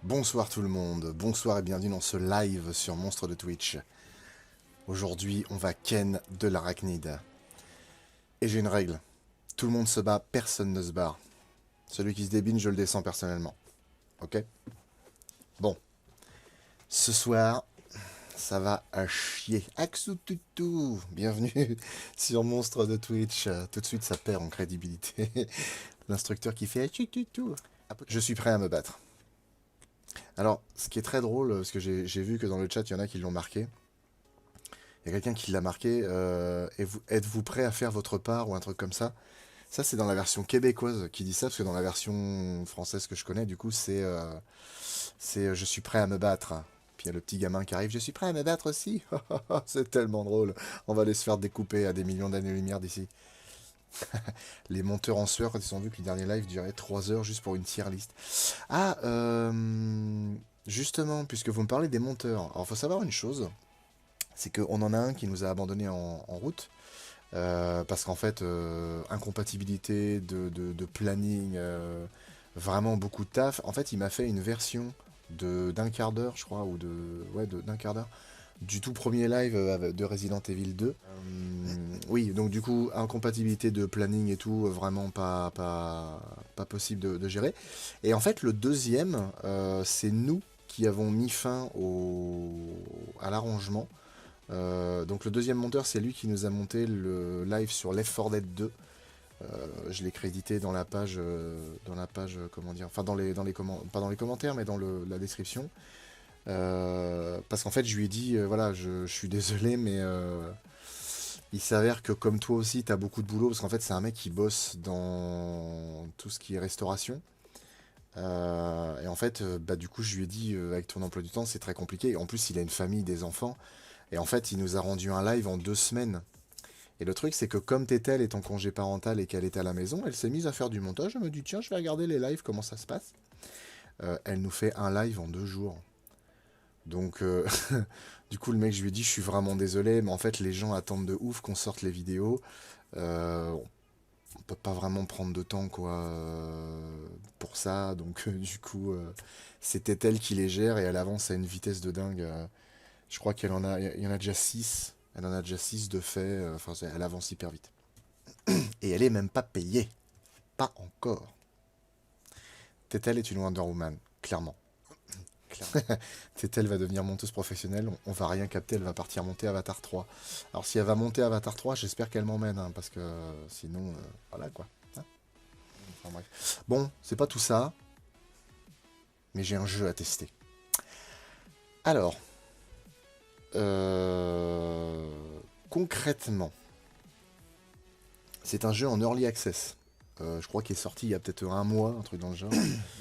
Bonsoir tout le monde, bonsoir et bienvenue dans ce live sur Monstre de Twitch. Aujourd'hui, on va ken de l'arachnide. Et j'ai une règle, tout le monde se bat, personne ne se barre. Celui qui se débine, je le descends personnellement. Ok? Bon, ce soir, ça va à chier. Axututu, bienvenue sur Monstre de Twitch. Tout de suite, ça perd en crédibilité. L'instructeur qui fait Axututu. Je suis prêt à me battre. Alors, ce qui est très drôle, parce que j'ai vu que dans le chat, il y en a qui l'ont marqué. Il y a quelqu'un qui l'a marqué. Êtes-vous prêt à faire votre part ou un truc comme ça? Ça, c'est dans la version québécoise qui dit ça, parce que dans la version française que je connais, du coup, c'est je suis prêt à me battre. Puis il y a le petit gamin qui arrive, je suis prêt à me battre aussi. C'est tellement drôle. On va aller se faire découper à des millions d'années-lumière d'ici. Les monteurs en sueur, quand ils ont vu que le dernier live durait 3 heures juste pour une tier list. Ah, justement, puisque vous me parlez des monteurs, alors faut savoir une chose, c'est qu'on en a un qui nous a abandonné en route, parce qu'en fait, incompatibilité de planning, vraiment beaucoup de taf. En fait, il m'a fait une version d'un quart d'heure, je crois, ou d'un quart d'heure, du tout premier live de Resident Evil 2. Oui, donc du coup, incompatibilité de planning et tout, vraiment pas possible de gérer. Et en fait, le deuxième, c'est nous qui avons mis fin à l'arrangement. Donc le deuxième monteur, c'est lui qui nous a monté le live sur Left 4 Dead 2. Je l'ai crédité dans la page, comment dire, enfin pas dans les commentaires, mais dans la description. Parce qu'en fait, je lui ai dit, voilà, je suis désolé, mais il s'avère que comme toi aussi, tu as beaucoup de boulot, parce qu'en fait, c'est un mec qui bosse dans tout ce qui est restauration. Et en fait, bah, du coup, je lui ai dit, avec ton emploi du temps, c'est très compliqué. Et en plus, il a une famille, des enfants. Et en fait, il nous a rendu un live en 2 semaines. Et le truc, c'est que comme Tétel est en congé parental et qu'elle est à la maison, elle s'est mise à faire du montage. Elle me dit, tiens, je vais regarder les lives, comment ça se passe. Elle nous fait un live en 2 jours. Donc, du coup, le mec, je lui ai dit, je suis vraiment désolé, mais en fait, les gens attendent de ouf qu'on sorte les vidéos. On peut pas vraiment prendre de temps, quoi, pour ça. Donc, du coup, c'était elle qui les gère et elle avance à une vitesse de dingue. Je crois il y en a déjà 6. Elle en a déjà 6 de fait. Enfin, elle avance hyper vite. Et elle est même pas payée. Pas encore. Tetel est une Wonder Woman, clairement. Tetel va devenir monteuse professionnelle, on va rien capter, elle va partir monter Avatar 3. Alors si elle va monter Avatar 3, j'espère qu'elle m'emmène, hein, parce que sinon, voilà quoi. Hein. Enfin, bref. Bon, c'est pas tout ça, mais j'ai un jeu à tester. Alors, euh, concrètement, c'est un jeu en early access. Je crois qu'il est sorti il y a peut-être un mois, un truc dans le genre.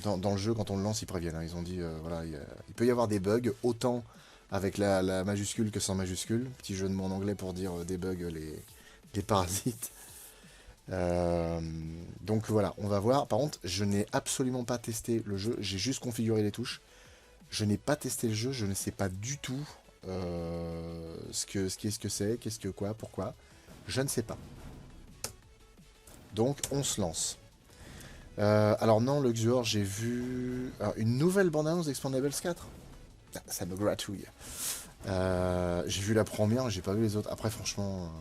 Dans le jeu, quand on le lance, ils préviennent. Hein. Ils ont dit, voilà, il peut y avoir des bugs, autant avec la majuscule que sans majuscule. Petit jeu de mots en anglais pour dire des bugs, les parasites. Donc voilà, on va voir. Par contre, je n'ai absolument pas testé le jeu. J'ai juste configuré les touches. Je n'ai pas testé le jeu. Je ne sais pas du tout ce que c'est, qu'est-ce que quoi, pourquoi. Je ne sais pas. Donc, on se lance. Alors non, Luxor, j'ai vu une nouvelle bande-annonce d'Expandables 4. Ah, ça me gratouille. J'ai vu la première, j'ai pas vu les autres. Après, franchement,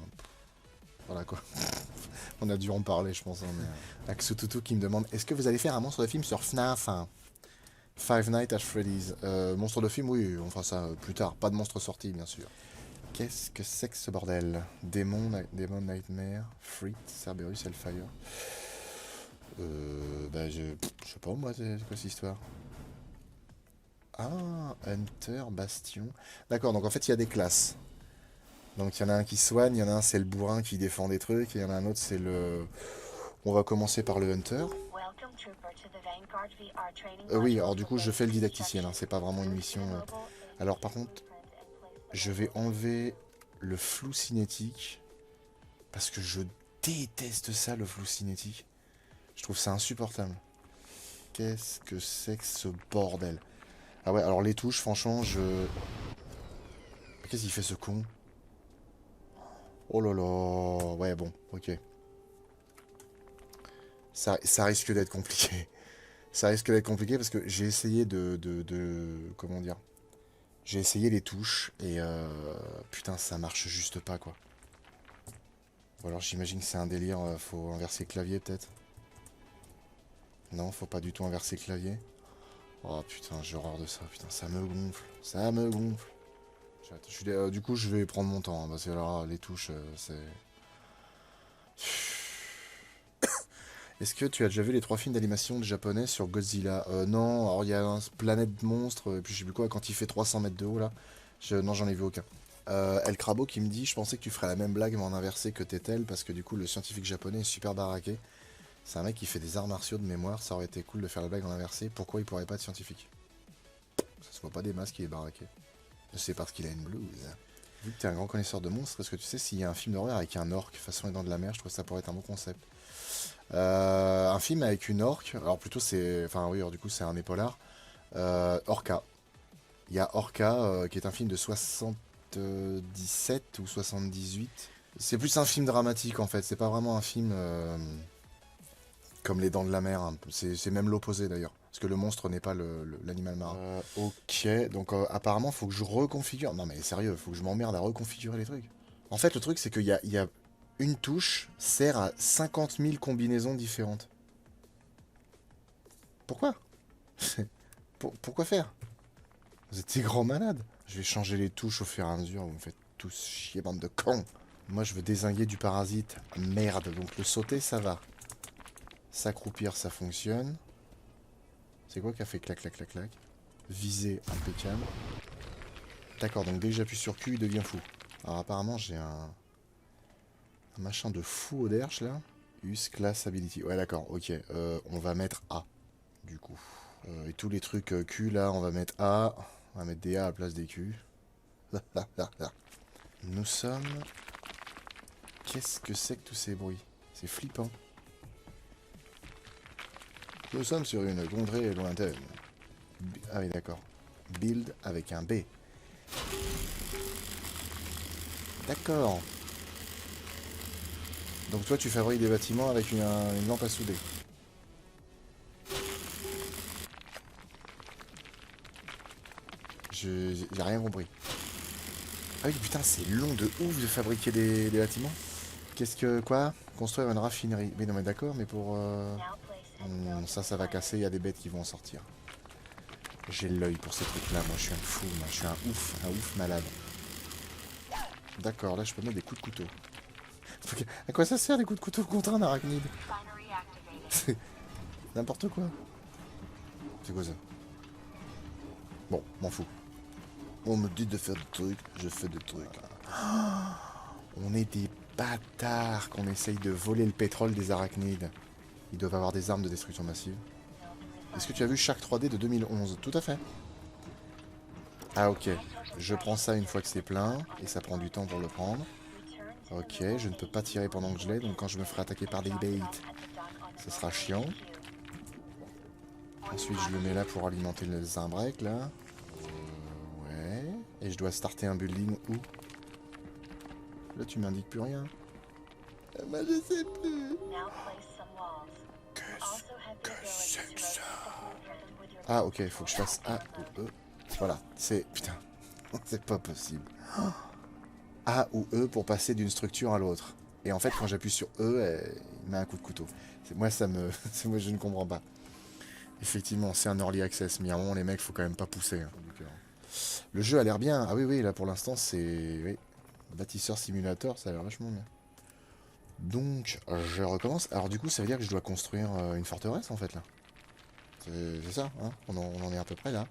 voilà quoi. On a dû en parler, je pense. Hein, mais, Axututu qui me demande, est-ce que vous allez faire un monstre de film sur FNAF, hein, Five Nights at Freddy's? Monstre de film, oui, on fera ça plus tard. Pas de monstre sorti, bien sûr. Qu'est-ce que c'est que ce bordel? Demon Nightmare, Freak, Cerberus, Hellfire. Bah je sais pas moi, c'est quoi cette histoire? Ah, Hunter, Bastion. D'accord, donc en fait il y a des classes. Donc il y en a un qui soigne, il y en a un c'est le bourrin qui défend des trucs, et il y en a un autre c'est le... On va commencer par le Hunter. Oui, alors du coup je fais le didacticiel, hein, c'est pas vraiment une mission. Alors par contre, je vais enlever le flou cinétique, parce que je déteste ça, le flou cinétique. Je trouve ça insupportable. Qu'est-ce que c'est que ce bordel? Ah ouais, alors les touches, franchement, je... Qu'est-ce qu'il fait ce con? Oh là là... Ouais, bon, ok. Ça risque d'être compliqué. Ça risque d'être compliqué parce que j'ai essayé comment dire? J'ai essayé les touches et putain, ça marche juste pas quoi. Ou alors j'imagine que c'est un délire, faut inverser le clavier peut-être. Non, faut pas du tout inverser le clavier. Oh putain, j'ai horreur de ça, putain, ça me gonfle. Ça me gonfle. Du coup, je vais prendre mon temps, hein, parce que alors les touches, c'est... Est-ce que tu as déjà vu les 3 films d'animation de japonais sur Godzilla? Non, alors il y a un Planète Monstre, et puis je sais plus quoi, quand il fait 300 mètres de haut là. Non, j'en ai vu aucun. El Crabo qui me dit, je pensais que tu ferais la même blague mais en inversé que Tetel, parce que du coup le scientifique japonais est super baraqué. C'est un mec qui fait des arts martiaux de mémoire, ça aurait été cool de faire la blague en inversé. Pourquoi il pourrait pas être scientifique? Ça se voit pas des masses qui est baraqué. C'est parce qu'il a une blouse. Vu que t'es un grand connaisseur de monstres, est-ce que tu sais s'il y a un film d'horreur avec un orque façon les dents de la mer? Je trouve que ça pourrait être un bon concept. Un film avec une orque, alors plutôt c'est... Enfin oui, alors du coup c'est un épolar. Orca. Il y a Orca, qui est un film de 77 ou 78. C'est plus un film dramatique en fait, c'est pas vraiment un film comme Les Dents de la Mer, hein. C'est même l'opposé d'ailleurs. Parce que le monstre n'est pas l'animal marin. Ok, donc apparemment faut que je reconfigure. Non mais sérieux, faut que je m'emmerde à reconfigurer les trucs. En fait le truc c'est qu'il y a une touche sert à 50 000 combinaisons différentes. Pourquoi? Pourquoi faire? Vous êtes des grands malades. Je vais changer les touches au fur et à mesure, vous me faites tous chier, bande de cons. Moi je veux dézinguer du parasite. Merde, donc le sauter ça va. S'accroupir ça fonctionne. C'est quoi qui a fait clac clac clac clac? Viser impeccable. D'accord, donc dès que j'appuie sur Q il devient fou. Alors apparemment j'ai un machin de fou au derche là. Use class ability. Ouais d'accord, ok. On va mettre A du coup. Et tous les trucs Q là on va mettre A. On va mettre des A à la place des Q. Nous sommes... Qu'est-ce que c'est que tous ces bruits? C'est flippant. Nous sommes sur une contrée lointaine. Ah oui, d'accord. Build avec un B. D'accord. Donc toi, tu fabriques des bâtiments avec une lampe à souder. J'ai rien compris. Ah oui, putain, c'est long de ouf de fabriquer des bâtiments. Qu'est-ce que... Quoi? Construire une raffinerie. Mais non, mais d'accord, mais pour... ça va casser, il y a des bêtes qui vont en sortir. J'ai l'œil pour ces trucs-là, moi je suis un fou, moi je suis un ouf malade. D'accord, là je peux mettre des coups de couteau. À quoi ça sert des coups de couteau contre un arachnide? C'est n'importe quoi. C'est quoi ça? Bon, m'en fous. On me dit de faire des trucs, je fais des trucs. On est des bâtards qu'on essaye de voler le pétrole des arachnides. Ils doivent avoir des armes de destruction massive. Est-ce que tu as vu Shark 3D de 2011? Tout à fait. Ah ok, je prends ça une fois que c'est plein, et ça prend du temps pour le prendre. Ok, je ne peux pas tirer pendant que je l'ai, donc quand je me ferai attaquer par des baits, ce sera chiant. Ensuite je le mets là pour alimenter le zimbreak là. Ouais, et je dois starter un building où? Là tu m'indiques plus rien. Bah je sais plus. Qu'est-ce que c'est que ça? Ah ok, il faut que je fasse A ou E. Voilà, c'est... Putain, c'est pas possible. A ou E pour passer d'une structure à l'autre. Et en fait, quand j'appuie sur E, il met un coup de couteau. Moi, moi, je ne comprends pas. Effectivement, c'est un early access, mais à un moment, les mecs, faut quand même pas pousser. Hein. Le jeu a l'air bien. Ah oui, oui, là, pour l'instant, c'est... Oui. Bâtisseur simulator, ça a l'air vachement bien. Donc, je recommence. Alors, du coup, ça veut dire que je dois construire une forteresse, en fait, là. C'est ça, hein, on en est à peu près, là.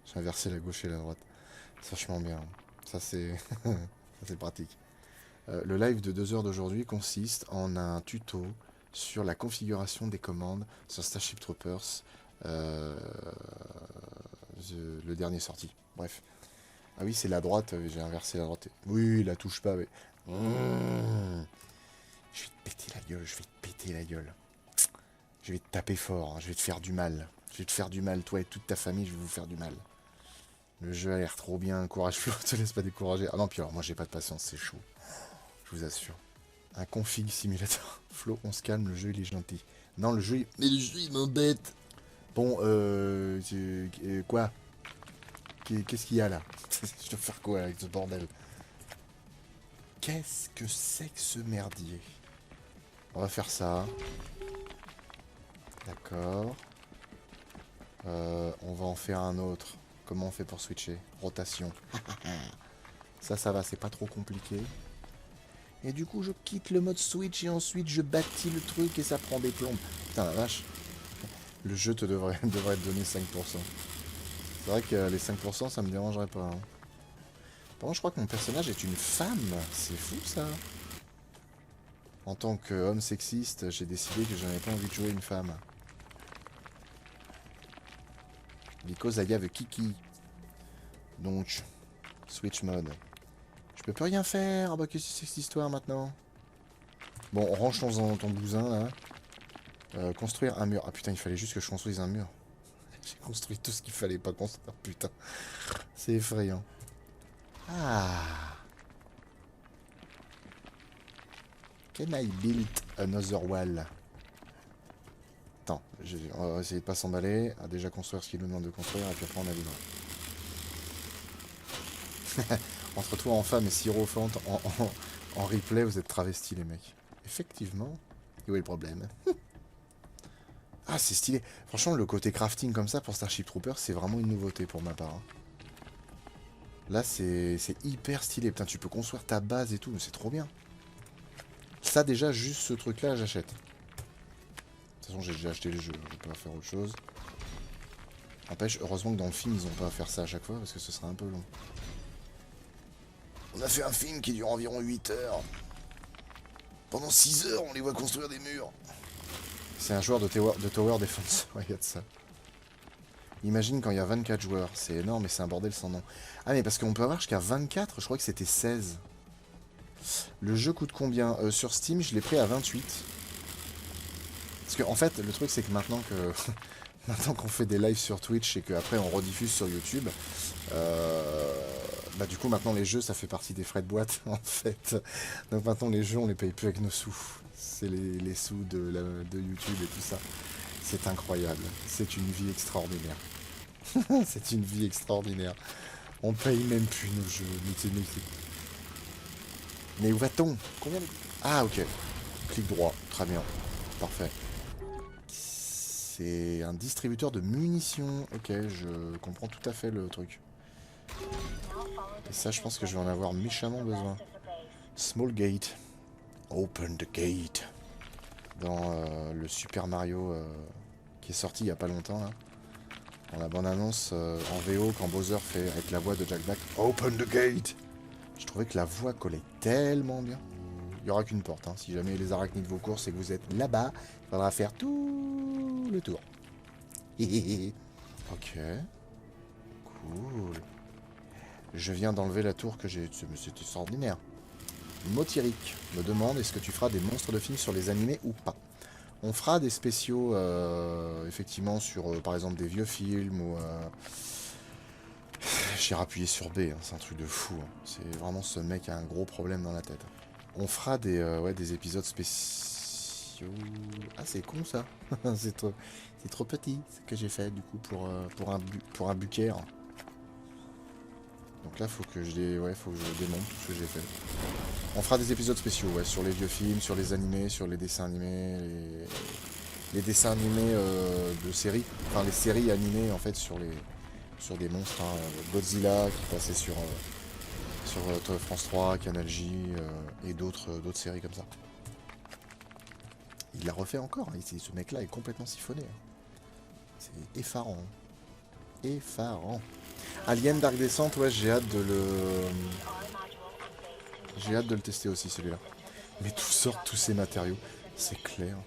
J'ai inversé la gauche et la droite. C'est vachement bien. Ça, c'est... c'est pratique. Le live de 2 heures d'aujourd'hui consiste en un tuto sur la configuration des commandes sur Starship Troopers, le dernier sorti. Bref. Ah oui, c'est la droite, j'ai inversé la droite. Oui, la touche pas, mais... Je vais te péter la gueule, je vais te péter la gueule. Je vais te taper fort, hein, je vais te faire du mal. Je vais te faire du mal, toi et toute ta famille, je vais vous faire du mal. Le jeu a l'air trop bien, courage Flo, te laisse pas décourager. Ah non, puis alors moi j'ai pas de patience, c'est chaud. Je vous assure. Un config simulator. Flo, on se calme, le jeu il est gentil. Non, le jeu il... Mais le jeu il m'embête. Bon, quoi? Qu'est-ce qu'il y a là? Je dois faire quoi avec ce bordel? Qu'est-ce que c'est que ce merdier? On va faire ça. D'accord. On va en faire un autre. Comment on fait pour switcher? Rotation. Ça va, c'est pas trop compliqué. Et du coup, je quitte le mode switch et ensuite je bâtis le truc et ça prend des plombes. Putain, la vache. Le jeu devrait te donner 5%. C'est vrai que les 5%, ça me dérangerait pas. Hein. Par contre, je crois que mon personnage est une femme. C'est fou, ça. En tant qu'homme sexiste, j'ai décidé que je n'avais pas envie de jouer une femme. Because I have a Kiki. Donc, switch mode. Je peux plus rien faire. Ah bah qu'est-ce que c'est que cette histoire maintenant? Bon, range ton bousin là. Construire un mur. Ah putain, il fallait juste que je construise un mur. J'ai construit tout ce qu'il fallait pas construire. Putain, c'est effrayant. Ah. Can I build another wall? Attends, on va essayer de pas s'emballer. À déjà construire ce qu'il nous demande de construire et puis après on a libre. Entre toi en femme et Syrophante en replay, vous êtes travestis les mecs. Effectivement. Et où est le problème? Ah, c'est stylé. Franchement, le côté crafting comme ça pour Starship Troopers, c'est vraiment une nouveauté pour ma part. Hein. Là, c'est hyper stylé. Putain, tu peux construire ta base et tout, mais c'est trop bien. Ça, déjà, juste ce truc-là, j'achète. De toute façon, j'ai déjà acheté le jeu. Je vais pas faire autre chose. N'empêche, heureusement que dans le film, ils ont pas à faire ça à chaque fois, parce que ce serait un peu long. On a fait un film qui dure environ 8 heures. Pendant 6 heures, on les voit construire des murs. C'est un joueur de Tower Defense. Regarde ça. Imagine quand il y a 24 joueurs. C'est énorme et c'est un bordel sans nom. Ah mais parce qu'on peut avoir jusqu'à 24. Je crois que c'était 16. Le jeu coûte combien? Sur Steam, je l'ai pris à 28. Parce que en fait, le truc c'est que maintenant que... maintenant qu'on fait des lives sur Twitch et qu'après on rediffuse sur YouTube, bah du coup maintenant les jeux ça fait partie des frais de boîte en fait. Donc maintenant les jeux on les paye plus avec nos sous. C'est les sous de YouTube et tout ça. C'est incroyable. C'est une vie extraordinaire. C'est une vie extraordinaire. On paye même plus nos jeux. Mais où va-t-on? Combien de... Ah ok. Clic droit. Très bien. Parfait. C'est un distributeur de munitions. Ok, je comprends tout à fait le truc. Et ça, je pense que je vais en avoir méchamment besoin. Small gate. Open the gate. Dans le Super Mario qui est sorti il n'y a pas longtemps, là. Dans la bande-annonce en VO, quand Bowser fait avec la voix de Jack Black, Open the gate. Je trouvais que la voix collait tellement bien. Il n'y aura qu'une porte. Hein. Si jamais les arachnides vous courent et que vous êtes là-bas, il faudra faire tout le tour. Ok. Cool. Je viens d'enlever la tour que j'ai... C'est extraordinaire. Motiric me demande, est-ce que tu feras des monstres de films sur les animés ou pas? On fera des spéciaux, effectivement, sur, par exemple, des vieux films ou... J'ai rappuyé sur B, hein, c'est un truc de fou. Hein. C'est vraiment ce mec a un gros problème dans la tête. On fera ouais, des épisodes spéciaux... Ah, c'est con, ça. C'est trop petit, ce que j'ai fait, du coup, pour un bucaire. Donc là, faut que je démonte tout ce que j'ai fait. On fera des épisodes spéciaux, ouais, sur les vieux films, sur les animés, sur les dessins animés, les dessins animés de séries, enfin les séries animées en fait sur des monstres, hein, Godzilla qui passait sur France 3, Canal J et d'autres séries comme ça. Il l'a refait encore, hein, ce mec-là est complètement siphonné. Hein. C'est effarant. Effarant. Alien Dark Descent, ouais, j'ai hâte de le tester aussi, celui-là. Mais d'où sortent tous ces matériaux? C'est clair.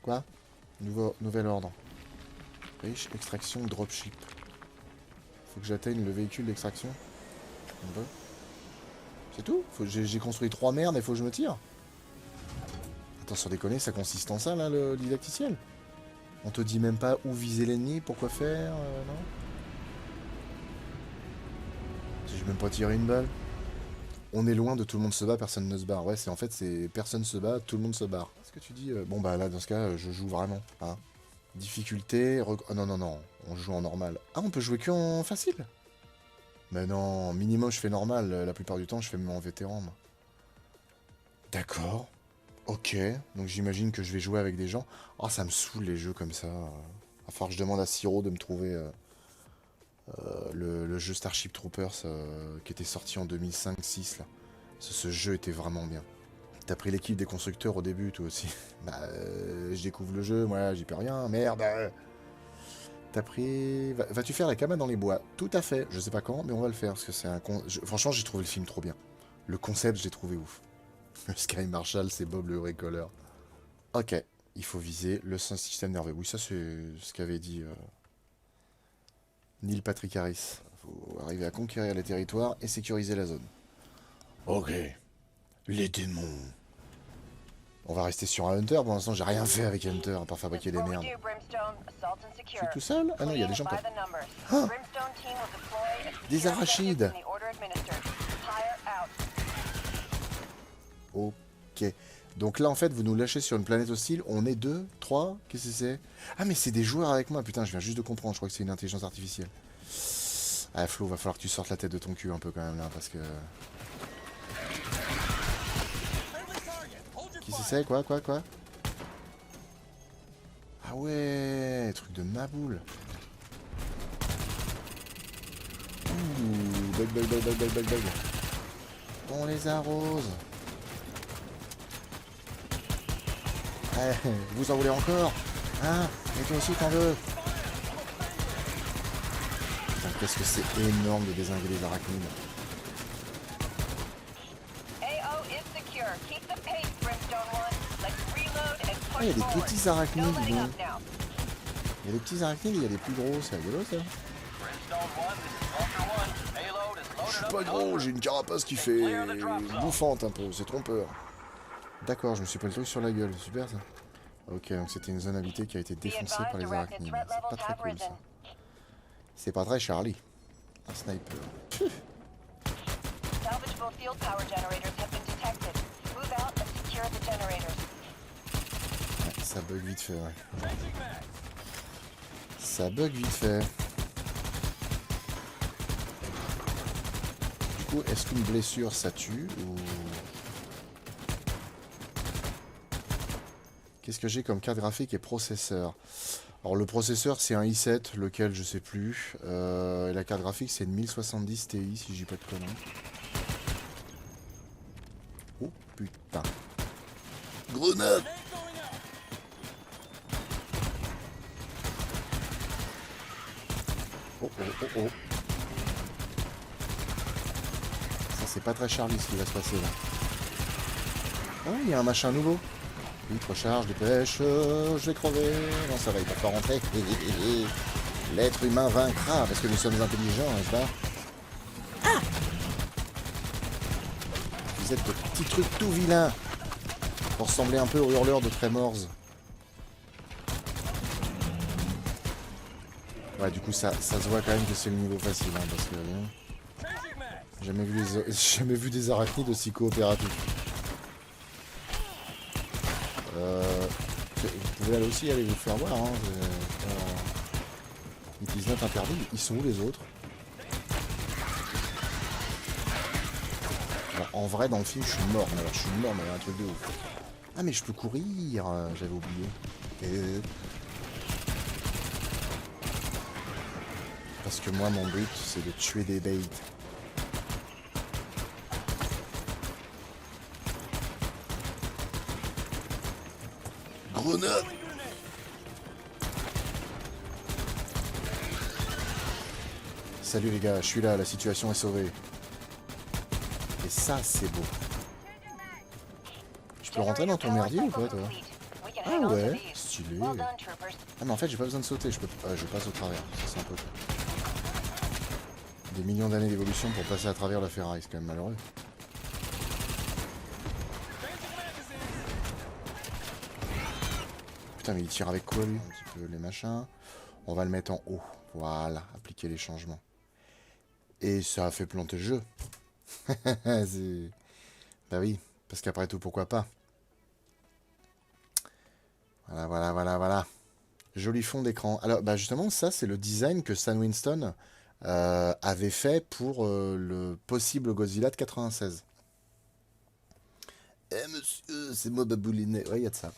Quoi? Nouvel ordre. Riche, extraction, dropship. Faut que j'atteigne le véhicule d'extraction. C'est tout? J'ai construit 3 merdes et faut que je me tire? Attends, sans déconner, ça consiste en ça, là, le didacticiel? On te dit même pas où viser l'ennemi, pourquoi faire, non? Si j'ai même pas tiré une balle. On est loin de tout le monde se bat, personne ne se barre. Ouais, c'est en fait, c'est personne se bat, tout le monde se barre. Ce que tu dis, bon bah là, dans ce cas, je joue vraiment. Hein. Difficulté, oh, non, non, non, on joue en normal. Ah, on peut jouer que en facile? Mais non, minimum je fais normal, la plupart du temps je fais même en vétéran, moi. D'accord, ok, donc j'imagine que je vais jouer avec des gens. Oh, ça me saoule les jeux comme ça. Va falloir que je demande à Siro de me trouver le jeu Starship Troopers qui était sorti en 2005-6 là. Ce jeu était vraiment bien. T'as pris l'équipe des constructeurs au début, toi aussi. Bah, je découvre le jeu, moi, j'y peux rien, merde. T'as pris... Vas-tu faire la cabane dans les bois? Tout à fait. Je sais pas quand, mais on va le faire, parce que c'est un... Franchement, j'ai trouvé le film trop bien. Le concept, je l'ai trouvé ouf. Sky Marshall, c'est Bob le bricoleur. Ok, il faut viser le système nerveux. Oui, ça, c'est ce qu'avait dit Neil Patrick Harris. Il faut arriver à conquérir les territoires et sécuriser la zone. Ok. Les démons. On va rester sur un Hunter. Pour l'instant, j'ai rien fait avec Hunter à part fabriquer des merdes. Je suis tout seul? Ah non, il y a des gens pas. Ah, des arachides. Ok. Donc là, en fait, vous nous lâchez sur une planète hostile. On est 2, 3. Qu'est-ce que c'est? Ah, mais c'est des joueurs avec moi. Putain, je viens juste de comprendre. Je crois que c'est une intelligence artificielle. Ah, Flo, va falloir que tu sortes la tête de ton cul un peu quand même là, parce que... Qui c'est? Quoi? Ah ouais, truc de maboule. Ouh, bug. On les arrose. Eh, vous en voulez encore? Hein? Et toi aussi t'en veux? Putain, qu'est-ce que c'est énorme de désinguer les arachnides. Ah, il y a des petits arachnides, dis donc. Il y a des petits arachnides et il y a des plus gros, c'est rigolo ça. Je suis pas gros, j'ai une carapace qui fait bouffante un peu, c'est trompeur. D'accord, je me suis pas le truc sur la gueule, super ça. Ok, donc c'était une zone habitée qui a été défoncée par les arachnides. C'est pas très cool ça. C'est pas très Charlie. Un sniper. Pfff. Ouais, ça bug vite fait, ouais. Ça bug vite fait. Du coup, est-ce qu'une blessure ça tue ou... Qu'est-ce que j'ai comme carte graphique et processeur? Alors le processeur c'est un i7, lequel je sais plus. Et la carte graphique c'est une 1070 Ti si j'ai pas de conneries. Oh putain. Grenade! Oh. Ça c'est pas très Charlie ce qui va se passer là. Ah il y a un machin nouveau. Vite, recharge, dépêche, je vais crever. Non, ça va, il va pas rentrer. L'être humain vaincra, parce que nous sommes intelligents, n'est-ce pas? Ah! Vous êtes de petits trucs tout vilains. Pour ressembler un peu au hurleur de Tremors. Ouais, du coup, ça se voit quand même que c'est le niveau facile, hein, parce que... jamais vu des arachnides aussi coopératifs. Vous pouvez aller aussi aller vous faire voir. Hein, It is not interdit. Ils sont où les autres? Alors, en vrai, dans le film, je suis mort. Mais alors, je suis mort, mais il y a un truc de ouf. Ah, mais je peux courir. J'avais oublié. Parce que moi, mon but, c'est de tuer des baits. Grenade! Salut les gars, je suis là, la situation est sauvée. Et ça, c'est beau. Je peux rentrer dans ton merdier ou pas, toi? Ah ouais, stylé. Ah mais en fait, j'ai pas besoin de sauter, je passe au travers. Ça, c'est un peu... Des millions d'années d'évolution pour passer à travers la ferraille, c'est quand même malheureux. Putain, mais il tire avec quoi, lui? Un petit peu les machins. On va le mettre en haut. Voilà, appliquer les changements. Et ça a fait planter le jeu. Bah oui, parce qu'après tout, pourquoi pas. Voilà, voilà, voilà, voilà. Joli fond d'écran. Alors, bah justement, ça, c'est le design que Stan Winston avait fait pour le possible Godzilla de 96. Eh monsieur, c'est moi baboulinet. Ouais, il y a de ça.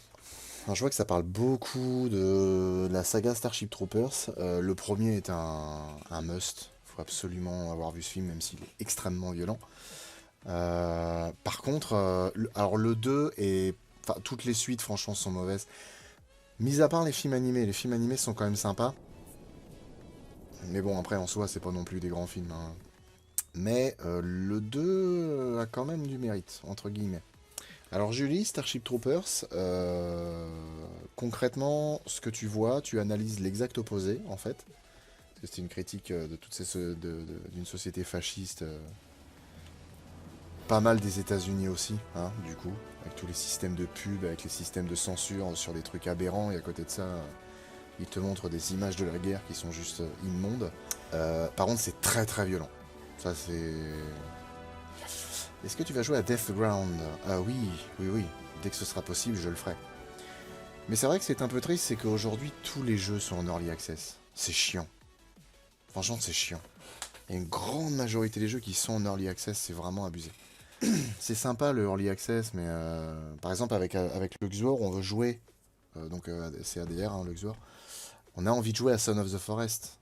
Alors, je vois que ça parle beaucoup de la saga Starship Troopers. Le premier est un must. Faut absolument avoir vu ce film, même s'il est extrêmement violent. Par contre, alors le 2 et enfin, toutes les suites, franchement, sont mauvaises. Mis à part les films animés sont quand même sympas. Mais bon, après, en soi, c'est pas non plus des grands films, hein. Mais le 2 a quand même du mérite, entre guillemets. Alors Julie, Starship Troopers, concrètement, ce que tu vois, tu analyses l'exact opposé, en fait. Parce que c'est une critique de toutes d'une société fasciste, pas mal des États-Unis aussi, hein, du coup, avec tous les systèmes de pub, avec les systèmes de censure sur des trucs aberrants, et à côté de ça, ils te montrent des images de la guerre qui sont juste immondes. Par contre, c'est très très violent. Ça, c'est... Est-ce que tu vas jouer à Deathground? Ah oui, oui, oui. Dès que ce sera possible, je le ferai. Mais c'est vrai que c'est un peu triste, c'est qu'aujourd'hui, tous les jeux sont en Early Access. C'est chiant. Franchement, c'est chiant. Il y a une grande majorité des jeux qui sont en Early Access, c'est vraiment abusé. C'est sympa le Early Access, mais par exemple, avec Luxor, on veut jouer. C'est ADR, hein, Luxor. On a envie de jouer à Son of the Forest.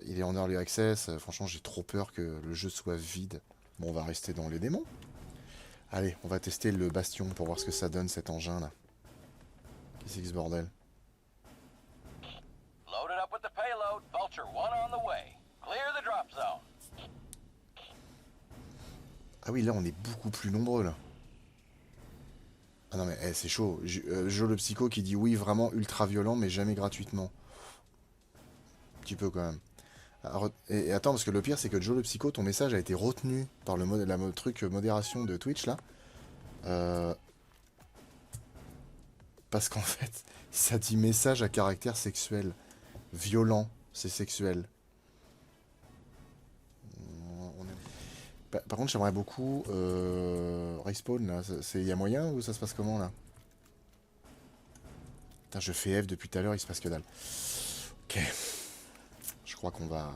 Il est en Early Access. Franchement, j'ai trop peur que le jeu soit vide. Bon, on va rester dans les démons. Allez, on va tester le bastion pour voir ce que ça donne cet engin là. Qu'est-ce que c'est ce bordel? Loaded up with the payload. Vulture 1 on the way. Clear the drop zone. Ah oui, là on est beaucoup plus nombreux là. Ah non mais c'est chaud. Joe le psycho qui dit oui, vraiment ultra violent, mais jamais gratuitement. Un petit peu quand même. Alors, et attends, parce que le pire c'est que Joe le psycho, ton message a été retenu par le truc modération de Twitch là. Parce qu'en fait, ça dit message à caractère sexuel. Violent, c'est sexuel. Par contre, j'aimerais beaucoup Respawn là. Il y a moyen ou ça se passe comment là? Putain, je fais F depuis tout à l'heure, il se passe que dalle. Ok. Je crois qu'on va...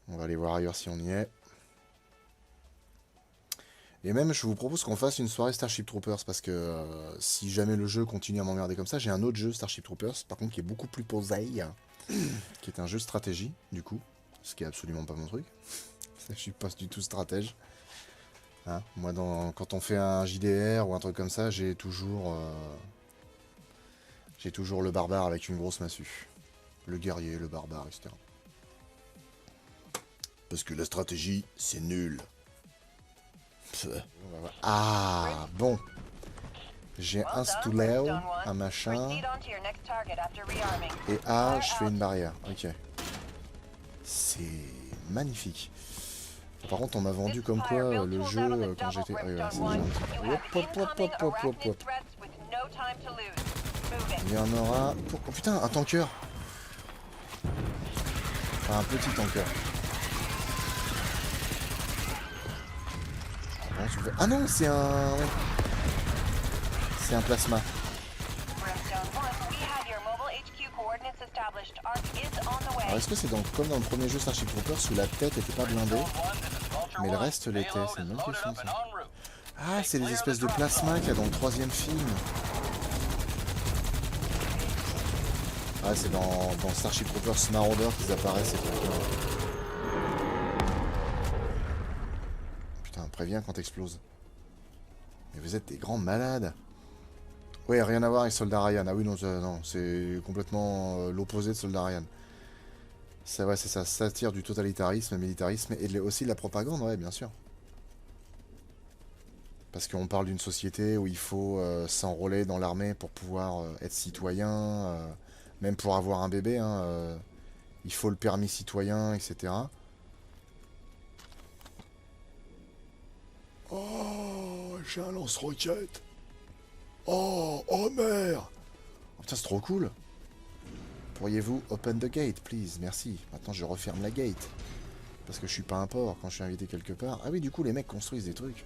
On va aller voir ailleurs si on y est. Et même, je vous propose qu'on fasse une soirée Starship Troopers, parce que si jamais le jeu continue à m'emmerder comme ça, j'ai un autre jeu Starship Troopers, par contre qui est beaucoup plus posé, qui est un jeu stratégie, du coup, ce qui est absolument pas mon truc. Je suis pas du tout stratège. Hein, moi, quand on fait un JDR ou un truc comme ça, j'ai toujours le barbare avec une grosse massue. Le guerrier, le barbare, etc. Parce que la stratégie, c'est nul. Ah, bon. J'ai un stouléo, un machin. Et ah, je fais une barrière. Ok. C'est magnifique. Par contre, on m'a vendu comme quoi le jeu, quand j'étais... Ah, oui, voilà, c'est hop, hop, hop, hop, hop, hop, hop. Il y en aura... Oh putain, un tanker. Enfin, un petit tanker. Ah non, c'est un... C'est un plasma. Alors est-ce que c'est comme dans le premier jeu Starship Troopers où la tête était pas blindée, mais le reste l'était? C'est une bonne question ça. Ah, c'est des espèces de plasma qu'il y a dans le troisième film. Ah, c'est dans Starship Troopers Marauder qu'ils apparaissent ces trucs-là. Putain, préviens quand t'exploses. Mais vous êtes des grands malades. Ouais, rien à voir avec Soldat Ryan. Ah oui, non, non, c'est complètement l'opposé de Soldat Ryan. C'est ouais, c'est ça, satire du totalitarisme, militarisme et aussi de la propagande, ouais, bien sûr. Parce qu'on parle d'une société où il faut s'enrôler dans l'armée pour pouvoir être citoyen, même pour avoir un bébé, hein, il faut le permis citoyen, etc. Oh, j'ai un lance-roquette. Oh, Homer. Oh, putain, c'est trop cool. Pourriez-vous open the gate, please? Merci. Maintenant, je referme la gate. Parce que je suis pas un porc quand je suis invité quelque part. Ah oui, du coup, les mecs construisent des trucs.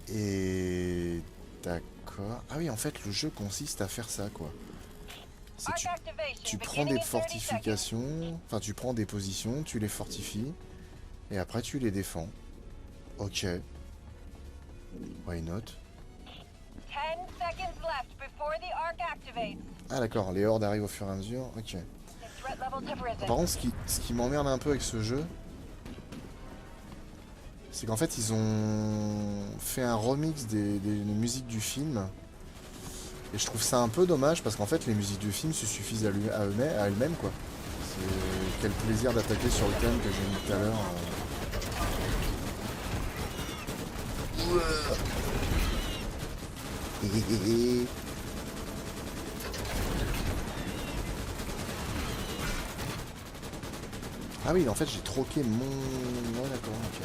Et... D'accord. Ah oui, en fait, le jeu consiste à faire ça, quoi. C'est tu prends des fortifications, enfin, tu prends des positions, tu les fortifies, et après, tu les défends. Ok. Why not? Ah d'accord, les hordes arrivent au fur et à mesure. Ok. Par contre, ce qui m'emmerde un peu avec ce jeu, c'est qu'en fait, ils ont fait un remix des musiques du film. Et je trouve ça un peu dommage, parce qu'en fait, les musiques du film se suffisent à elles-mêmes, quoi. C'est quel plaisir d'attaquer sur le thème que j'ai mis tout à l'heure. Ah oui, en fait, j'ai troqué mon... Ouais, d'accord, ok.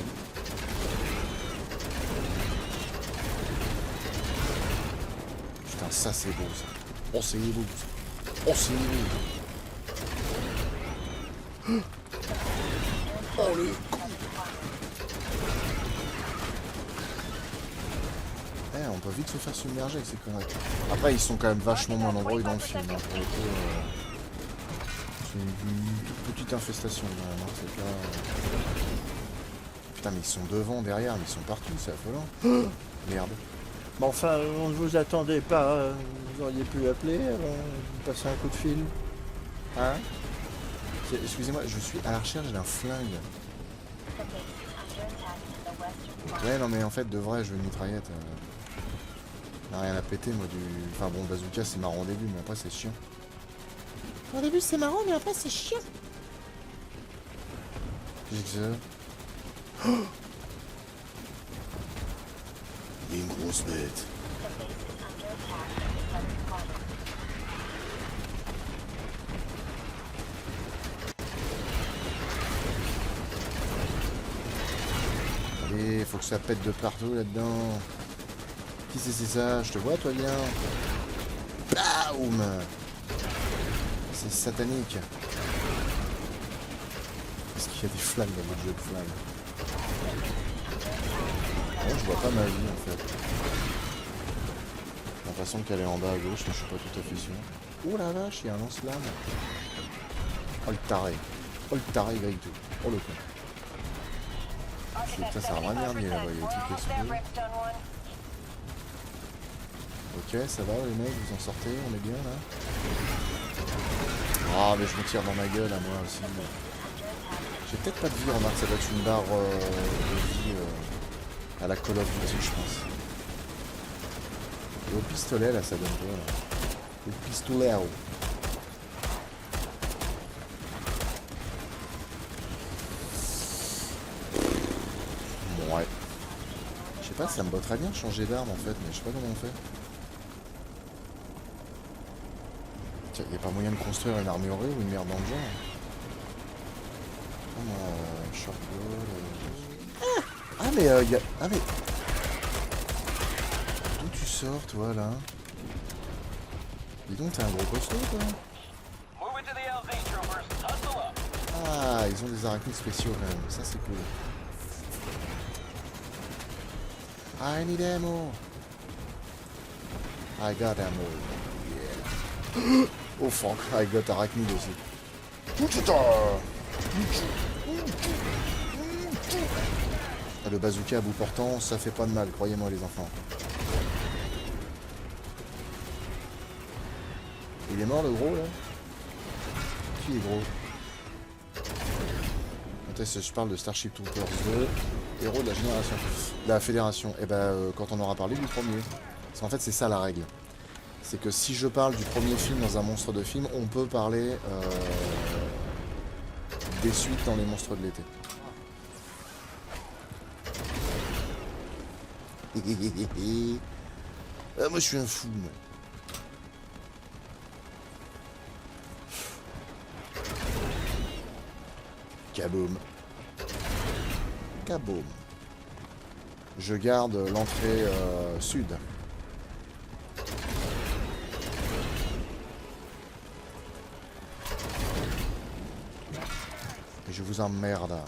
Putain, ça, c'est beau, ça. Oh, c'est beau, ça. Oh, c'est beau. Oh, le con. Eh, on peut vite se faire submerger avec ces conneries. Après, ils sont quand même vachement moins nombreux dans le film, hein, pour le coup. C'est une toute petite infestation, quand même, hein, c'est pas... Putain, mais ils sont devant, derrière, mais ils sont partout, c'est affolant. Merde. Bon, enfin, on ne vous attendait pas. Vous auriez pu appeler avant de passer un coup de fil. Hein? Excusez-moi, je suis à la recherche d'un flingue. Ouais, non, mais en fait, de vrai, je veux une mitraillette. N'a rien à péter, moi, du... Enfin bon, bazooka, c'est marrant au début, mais après, c'est chiant. Au début, c'est marrant, mais après, c'est chiant. Jigsaw. Oh, il y a une grosse bête. Allez, faut que ça pète de partout là-dedans. Qui c'est ça? Je te vois, toi, bien. Boum! C'est satanique. Est-ce qu'il y a des flammes dans votre jeu de flammes? Bon, je vois pas ma vie en fait. J'ai l'impression qu'elle est en bas à gauche, mais je suis pas tout à fait sûr. Oh la vache, il y a un lance-flamme. Oh le taré. Oh le taré grille tout. Oh le con. Putain, ça va bien là-bas, il y a des trucs explosés. Ok, ça va les mecs, vous en sortez, on est bien là. Ah mais je me tire dans ma gueule à moi aussi. J'ai peut-être pas de vie, remarque, ça doit être une barre de vie à la Call of Duty, je pense. Et au pistolet là, ça donne quoi là? Au pistolet à eau. Ouais. Je sais pas, ça me botterait bien de changer d'arme en fait, mais je sais pas comment on fait. Tiens, y a pas moyen de construire une armurerie ou une merde dans le genre? Shotgun. Ah mais y a... Ah mais... D'où tu sors toi là? Dis donc, t'es un gros costaud toi. Ah, ils ont des arachnides spéciaux quand même, ça c'est cool. I need ammo. I got ammo. Yeah. Oh fuck, I got arachnide aussi. Ah, le bazooka à bout portant, ça fait pas de mal, croyez-moi les enfants. Il est mort le gros là? Qui est gros? Attends, je parle de Starship Troopers 2, héros de la génération, de la fédération. Et ben quand on aura parlé du premier. Parce qu'en fait c'est ça la règle. C'est que si je parle du premier film dans un monstre de film, on peut parler des suites dans les monstres de l'été. Ah, moi je suis un fou moi. Kaboom. Kaboom. Je garde l'entrée sud. Et je vous emmerde.